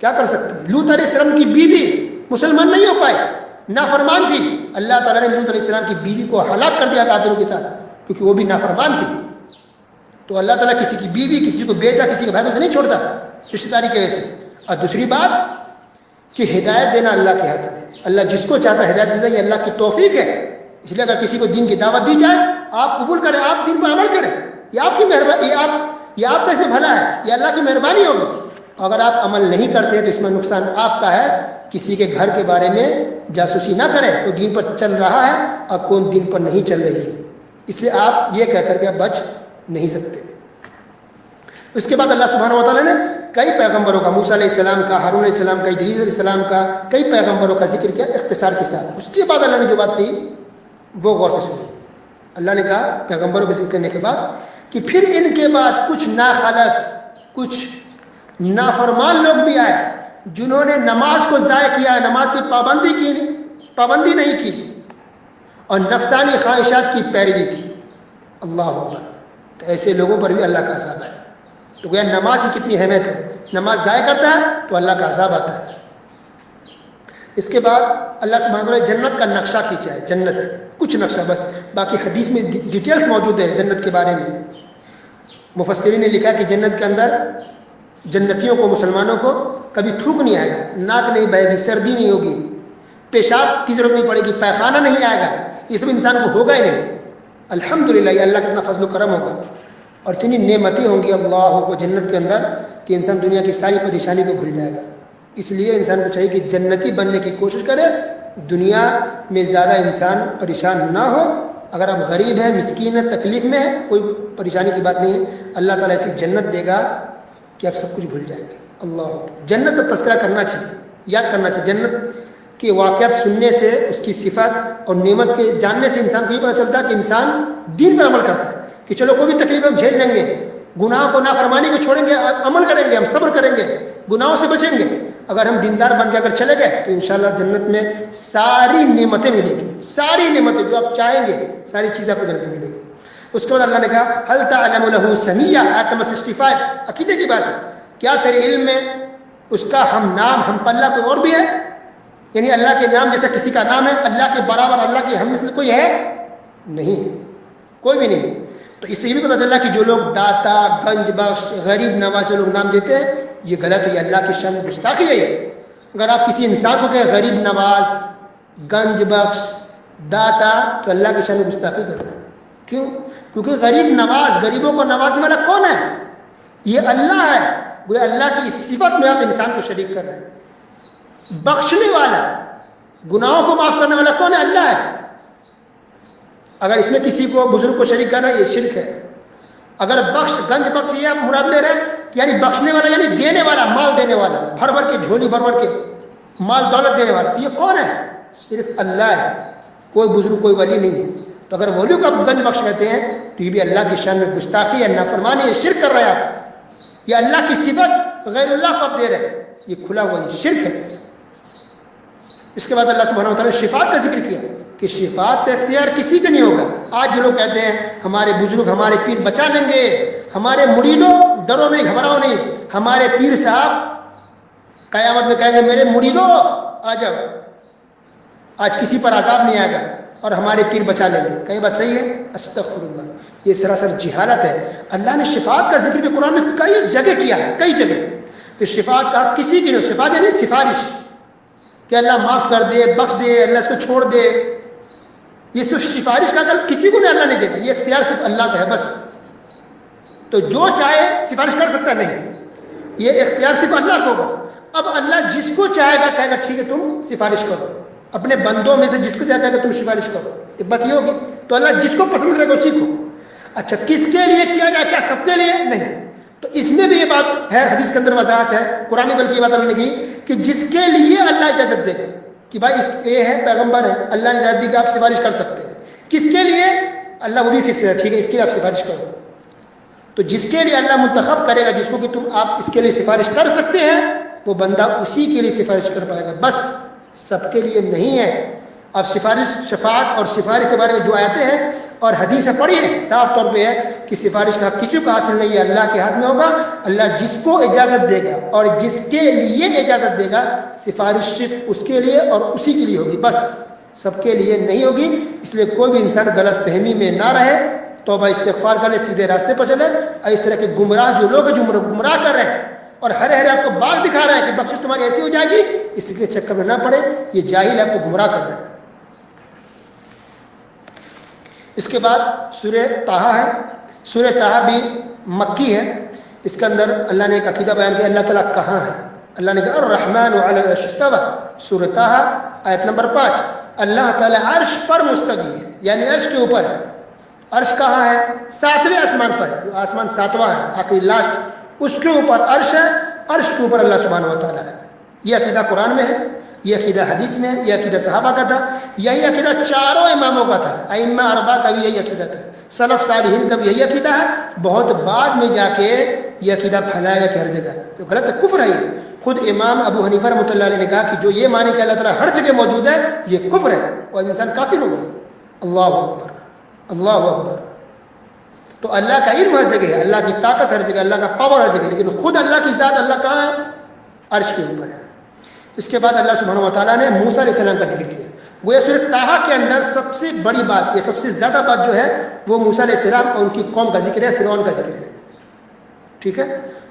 کیا کر سکتے؟ لوط علیہ السلام کی بیوی مسلمان نہیں ہو پائے، نافرمان تھی. اللہ تعالیٰ نے لوط علیہ السلام کی بیوی کو ہلاک کر دیا کافروں کے ساتھ کیونکہ وہ بھی نافرمان تھی. تو اللہ تعالیٰ کسی کی بیوی، کسی کو بیٹا، کسی کے بھائی کو سے نہیں چھوڑتا رشتے داری کی وجہ سے. اور دوسری بات کہ ہدایت دینا اللہ کے ہاتھ میں، اللہ جس کو چاہتا ہے ہدایت دیتا ہے، یہ اللہ کی توفیق ہے. اس لیے اگر کسی کو دین کی دعوت دی جائے آپ قبول کریں، آپ دین پر عمل کریں، یہ آپ کی مہربانی، یہ آپ کا اس میں بھلا ہے، یہ اللہ کی مہربانی ہوگی. اگر آپ عمل نہیں کرتے تو اس میں نقصان آپ کا ہے. کسی کے گھر کے بارے میں جاسوسی نہ کریں، کوئی دین پر چل رہا ہے اور کون دین پر نہیں چل رہی ہے. اس سے آپ یہ کہہ کر کے آپ بچ نہیں سکتے. اس کے بعد اللہ سبحانہ و تعالیٰ نے کئی پیغمبروں کا، موسیٰ علیہ السلام کا، ہارون علیہ السلام کا، ادریس علیہ السلام کا، کئی پیغمبروں کا ذکر کیا اختصار کے ساتھ. اس کے بعد اللہ نے جو بات کہی وہ غور سے سنی. اللہ نے کہا پیغمبروں کا ذکر کرنے کے بعد کہ پھر ان کے بعد کچھ ناخلف، کچھ نافرمان لوگ بھی آئے جنہوں نے نماز کو ضائع کیا، نماز کی پابندی نہیں کی اور نفسانی خواہشات کی پیروی کی. اللہ اکبر. تو ایسے لوگوں پر بھی اللہ کا عذاب ہے. تو گویا نماز کی کتنی اہمیت ہے. نماز ضائع کرتا ہے تو اللہ کا عذاب آتا ہے. اس کے بعد اللہ سبحانہ وتعالی جنت کا نقشہ کھینچا ہے. جنت کچھ نقشہ بس، باقی حدیث میں ڈیٹیلز موجود ہے جنت کے بارے میں. مفسرین نے لکھا کہ جنت کے اندر جنتیوں کو، مسلمانوں کو کبھی تھوک نہیں آئے گا، ناک نہیں بہے گی، سردی نہیں ہوگی، پیشاب کی ضرورت نہیں پڑے گی، پیخانہ نہیں آئے گا. یہ سب انسان کو ہوگا ہی نہیں. الحمدللہ، یہ اللہ کا اتنا فضل و کرم ہوگا اور اتنی نعمتیں ہوں گی اللہ کو جنت کے اندر کہ انسان دنیا کی ساری پریشانی کو بھول جائے گا. اس لیے انسان کو چاہیے کہ جنتی بننے کی کوشش کرے، دنیا میں زیادہ انسان پریشان نہ ہو. اگر آپ غریب ہیں، مسکین ہیں، تکلیف میں ہیں، کوئی پریشانی کی بات نہیں ہے. اللہ تعالیٰ ایسی جنت دے گا کہ آپ سب کچھ بھول جائیں گے. اللہ جنت کا تذکرہ کرنا چاہیے، یاد کرنا چاہیے. جنت کے واقعات سننے سے، اس کی صفات اور نعمت کے جاننے سے انسان کو یہ پتہ چلتا ہے کہ انسان دین پر عمل کرتا ہے کہ چلو کوئی بھی تکلیف ہم جھیل لیں گے، گناہ کو، نافرمانی کو چھوڑیں گے، عمل کریں گے، ہم صبر کریں گے، گناہوں سے بچیں گے. اگر ہم دیندار بن کے اگر چلے گئے تو انشاءاللہ جنت میں ساری نعمتیں ملیں گی، ساری نعمتیں جو آپ چاہیں گے، ساری چیزیں آپ کو جنت میں ملیں گی. اس کے بعد اللہ نے کہا هل تعلم له سمیہ، آیت نمبر 65. عقیدے کی بات ہے. کیا تیرے علم میں اس کا ہم نام، ہم پلہ کوئی اور بھی ہے؟ یعنی اللہ کے نام جیسا کسی کا نام ہے، اللہ کے برابر، اللہ کے ہم مثل کوئی ہے؟ نہیں، کوئی بھی نہیں. تو اس سے یہ بھی پتہ چلا کہ جو لوگ داتا، گنج بخش، غریب نواز لوگ نام دیتے ہیں یہ غلط ہے، یہ اللہ کی شان گستاخی ہے. یہ اگر آپ کسی انسان کو کہیں غریب نواز، گنج بخش، داتا، تو اللہ کی شان گستاخی کر رہے ہیں. کیوں؟ کیونکہ غریب نواز، غریبوں کو نوازنے والا کون ہے؟ یہ اللہ ہے. وہ اللہ کی اس صفت میں آپ انسان کو شریک کر رہے ہیں. بخشنے والا، گناہوں کو معاف کرنے والا کون ہے؟ اللہ ہے. اگر اس میں کسی کو، بزرگ کو شریک کرنا یہ شرک ہے. اگر بخش، گنج بخش یہ آپ مراد لے رہے ہیں یعنی بخشنے والا، یعنی دینے والا، مال دینے والا، بھر بھر کے جھولی بھر بھر کے مال دولت دینے والا، تو یہ کون ہے؟ صرف اللہ ہے. کوئی بزرگ، کوئی ولی نہیں ہے. تو اگر ولی کو آپ گنج بخش کہتے ہیں تو یہ بھی اللہ کی شان میں گستاخی ہے، نافرمانی ہے، شرک کر رہے ہیں آپ. یہ اللہ کی صفت غیر اللہ کو آپ دے رہے ہیں، یہ کھلا ہوا یہ شرک ہے. اس کے بعد اللہ سبحانہ و تعالیٰ نے شفاعت کا ذکر کیا کہ شفاعت کا اختیار کسی کا نہیں ہوگا. آج جو لوگ کہتے ہیں ہمارے بزرگ، ہمارے پیر بچا لیں گے، ہمارے مریدوں ڈرو نہیں، گھبراؤ نہیں، ہمارے پیر صاحب قیامت میں کہیں گے میرے مریدوں آ جاؤ، آج کسی پر عذاب نہیں آئے گا اور ہمارے پیر بچا لیں گے. کہیں بات صحیح ہے؟ استغفر اللہ، یہ سراسر جہالت ہے. اللہ نے شفاعت کا ذکر بھی قرآن میں کئی جگہ کیا ہے، کئی جگہ. کہ شفاعت کا کسی کی نہیں، شفاعت یعنی سفارش کہ اللہ معاف کر دے، بخش دے، اللہ اس کو چھوڑ دے. اس کو سفارش کا کسی کو نہیں اللہ نہیں دیتا، یہ اختیار صرف اللہ کا ہے بس. تو جو چاہے سفارش کر سکتا نہیں. یہ اختیار صرف اللہ کو ہوگا. اب اللہ جس کو چاہے گا کہے گا ٹھیک ہے تم سفارش کرو, اپنے بندوں میں سے جس کو چاہے گا تم سفارش کرو. ایک بات یہ ہوگی, تو اللہ جس کو پسند کرے گا اسی کو. اچھا کس کے لیے کیا جائے, کیا سب کے لیے نہیں؟ تو اس میں بھی یہ بات ہے, حدیث کے اندر وضاحت ہے, قرآن بلکہ یہ بات اللہ نے کی کہ جس کے لیے اللہ اجازت دے گا کہ بھائی اس یہ ہے پیغمبر ہے, اللہ نے اجازت دی کہ آپ سفارش کر سکتے ہیں. کس کے لیے اللہ وہ بھی فکس ہے, ٹھیک ہے اس کے لیے آپ سفارش کرو. تو جس کے لیے اللہ منتخب کرے گا جس کو کہ تم آپ اس کے لیے سفارش کر سکتے ہیں, وہ بندہ اسی کے لیے سفارش کر پائے گا, بس سب کے لیے نہیں ہے. اب سفارش, شفاعت اور سفارش کے بارے میں جو آیتیں ہیں اور حدیثیں پڑھی ہیں صاف طور پہ ہے کہ سفارش کا کسی کو حاصل نہیں ہے, اللہ کے ہاتھ میں ہوگا. اللہ جس کو اجازت دے گا اور جس کے لیے اجازت دے گا سفارش صرف اس کے لیے اور اسی کے لیے ہوگی, بس سب کے لیے نہیں ہوگی. اس لیے کوئی بھی انسان غلط فہمی میں نہ رہے, توبہ استغفار کر لے, سیدھے راستے پر چلے. اور اس طرح کے گمراہ جو لوگ جو گمراہ کر رہے ہیں اور ہر آپ کو باغ دکھا رہا ہے کہ بخشش تمہاری ایسی ہو جائے گی, اس کے چکر میں نہ پڑے, یہ جاہل آپ کو گمراہ کر رہے ہیں. اس کے بعد سورہ طٰہٰ ہے. سورہ طٰہٰ بھی مکی ہے. اس کے اندر اللہ نے ایک عقیدہ بیان کیا, اللہ تعالیٰ کہاں ہے. اللہ نے کہا الرحمن علی العرش استویٰ. سورہ طٰہٰ آیت نمبر 5, اللہ تعالیٰ عرش پر مستوی ہے, یعنی عرش کے اوپر ہے. عرش کہاں ہے؟ 7ویں آسمان پر ہے, جو آسمان 7واں ہے, آخری لاسٹ, اس کے اوپر عرش ہے. عرش کے اوپر اللہ سبحانہ و تعالیٰ ہے. یہ عقیدہ قرآن میں ہے, یہ عقیدہ حدیث میں ہے, یہ عقیدہ صحابہ کا تھا, یہی عقیدہ چاروں اماموں کا تھا. ائمہ اربعہ کا بھی یہی عقیدہ تھا, سلف صالحین کا بھی یہی عقیدہ ہے. بہت بعد میں جا کے یہ عقیدہ پھیلایا گیا کہ ہر جگہ ہے, تو غلط ہے, کفر ہے یہ. خود امام ابو حنیفہ رحمۃ اللہ علیہ نے کہا کہ جو یہ مانے کہ اللہ تعالیٰ ہر جگہ موجود ہے یہ کفر ہے اور انسان کافر ہو گیا. اللہ اکبر, اللہ اکبر. تو اللہ کا علم ہر جگہ ہے, اللہ کی طاقت ہر جگہ, اللہ کا پاور ہر جگہ, لیکن خود اللہ کی ذات اللہ کہاں ہے؟ عرش کے اوپر ہے. اس کے بعد اللہ سبحانہ و تعالیٰ نے موسیٰ علیہ السلام کا ذکر کیا. وہ سورہ طٰہٰ کے اندر سب سے بڑی بات, یہ سب سے زیادہ بات جو ہے وہ موسیٰ علیہ السلام اور ان کی قوم کا ذکر ہے, فرعون کا ذکر ہے. ٹھیک ہے,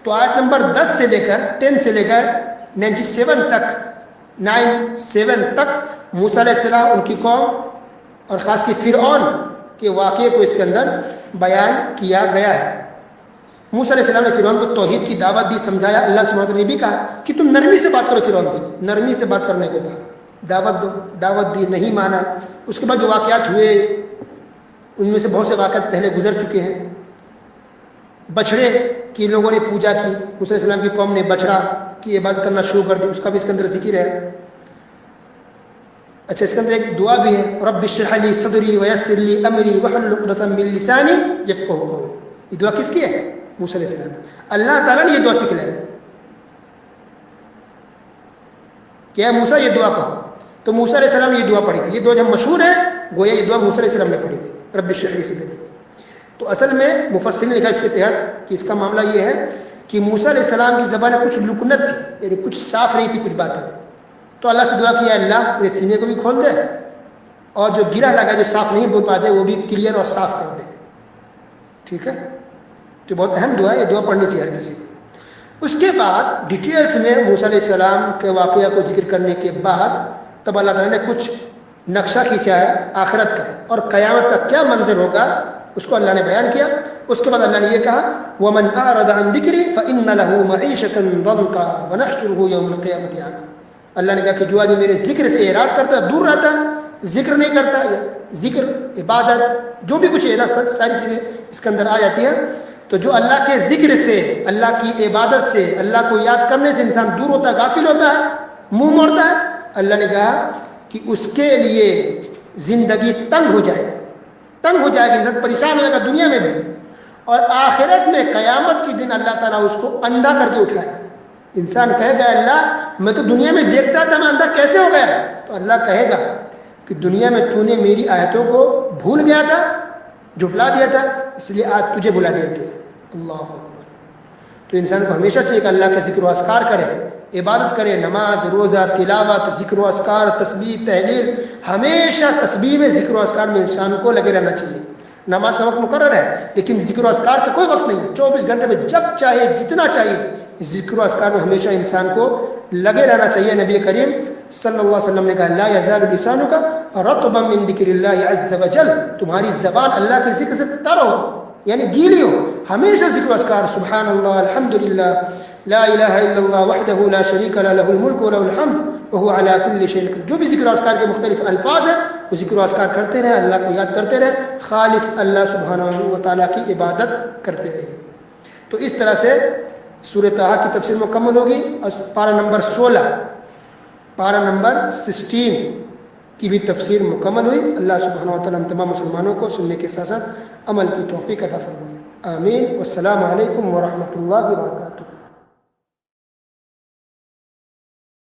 تو آیت نمبر 10 سے لے کر 10 سے لے کر 97 تک موسیٰ علیہ السلام, ان کی قوم اور خاص کی فرعون کے واقعے کو اس کے اندر بیان کیا گیا ہے. موسیٰ علیہ السلام نے فرعون کو توحید کی دعوت دی, سمجھایا. اللہ سبحانہ وتعالیٰ نے بھی کہا کہ تم نرمی سے بات کرو, فرعون سے نرمی سے بات کرنے کو کہا, دعوت دو, دعوت دی, نہیں مانا. اس کے بعد جو واقعات ہوئے ان میں سے بہت سے واقعات پہلے گزر چکے ہیں. بچھڑے کی لوگوں نے پوجا کی, موسیٰ علیہ السلام کی قوم نے بچڑا کی عبادت کرنا شروع کر دی, اس کا بھی اس کے اندر ذکر ہے. اچھا, اس کے اندر ایک دعا بھی ہے, رب اشرح لی صدری ویسر لی امری واحلل عقدۃ من لسانی یفقہوا قولی. یہ دعا کس کی ہے؟ موسیٰ علیہ السلام. اللہ تعالیٰ نے یہ دعا سکھلائی کہ اے موسیٰ یہ دعا کہو, تو موسیٰ علیہ السلام نے یہ دعا پڑھی تھی. یہ دعا جب مشہور ہے, گویا یہ دعا موسیٰ علیہ السلام نے پڑھی تھی, رب اشرح لی صدری. تو اصل میں مفسرین نے لکھا اس کے تحت کہ اس کا معاملہ یہ ہے کہ موسیٰ علیہ السلام کی زبان کچھ لکنت تھی, یعنی کچھ صاف نہیں تھی کچھ باتیں. تو اللہ سے دعا کیا, اللہ میرے سینے کو بھی کھول دے اور جو گرا لگا جو صاف نہیں بول پاتے وہ بھی کلیئر اور صاف کر دے. ٹھیک ہے, تو بہت اہم دعا ہے, یہ دعا پڑھنی چاہیے ہر کسی کو. اس کے بعد ڈیٹیلز میں موسیٰ علیہ السلام کے واقعہ کو ذکر کرنے کے بعد تب اللہ تعالیٰ نے کچھ نقشہ کھینچا ہے آخرت کا اور قیامت کا کیا منظر ہوگا, اس کو اللہ نے بیان کیا. اس کے بعد اللہ نے یہ کہا وَمَنْ أَعْرَضَ عَنْ ذِكْرِي فَإِنَّ لَهُ مَعِيشَةً ضَنْكًا وَنَحْشُرُهُ يَوْمَ الْقِيَامَةِ أَعْمَىٰ. اللہ نے کہا کہ جو آدمی میرے ذکر سے اعراض کرتا ہے, دور رہتا ہے, ذکر نہیں کرتا, ذکر عبادت جو بھی کچھ ہے ساری چیزیں اس کے اندر آ جاتی ہیں. تو جو اللہ کے ذکر سے, اللہ کی عبادت سے, اللہ کو یاد کرنے سے انسان دور ہوتا ہے, غافل ہوتا ہے, منہ موڑتا ہے, اللہ نے کہا کہ اس کے لیے زندگی تنگ ہو جائے, تنگ ہو جائے گا, انسان پریشان ہو جائے گا دنیا میں بھی, اور آخرت میں قیامت کے دن اللہ تعالیٰ اس کو اندھا کر کے اٹھائے گا. انسان کہے گا اللہ میں تو دنیا میں دیکھتا تھا, میں اندھا کیسے ہو گیا؟ تو اللہ کہے گا کہ دنیا میں تو نے میری آیتوں کو بھول گیا تھا, جھٹلا دیا تھا, اس لیے آج تجھے بلا دیا گیا. اللہ اکبر. تو انسان کو ہمیشہ چاہیے کہ اللہ کا ذکر و اذکار کرے, عبادت کرے, نماز, روزہ, تلاوت, ذکر و اذکار, تسبیح, تحلیل, ہمیشہ تسبیح میں, ذکر و اذکار میں انسان کو لگے رہنا چاہیے. نماز کا وقت مقرر ہے لیکن ذکر و اذکار کا کوئی وقت نہیں ہے, 24 گھنٹے میں جب چاہے جتنا چاہیے ذکر و اذکار میں ہمیشہ انسان کو لگے رہنا چاہیے. نبی کریم صلی اللہ علیہ وسلم نے کہا لا یزال لسانک رطبا من ذکر اللہ عز وجل, تمہاری زبان اللہ کے ذکر سے تر ہو, یعنی گیلی ہو, ہمیشہ ذکر و اذکار, سبحان اللہ, الحمدللہ, لا الہ الا اللہ وحدہ لا شریک لہ لہ الملک و لہ الحمد وہو علی کل شیء قدیر. جو بھی ذکر و اذکار کے مختلف الفاظ ہیں وہ ذکر و اذکار کرتے رہیں, اللہ کو یاد کرتے رہیں, خالص اللہ سبحانہ و تعالیٰ کی عبادت کرتے رہیں. تو اس طرح سے سورہ طٰہٰ کی تفسیر مکمل ہوگی. پارہ نمبر 16 پارہ نمبر 16 کی بھی تفسیر مکمل ہوئی. اللہ سبحانہ و تعالیٰ ہم تمام مسلمانوں کو سننے کے ساتھ ساتھ عمل کی توفیق عطا فرمائے. آمین. والسلام علیکم ورحمۃ اللہ وبرکاتہ.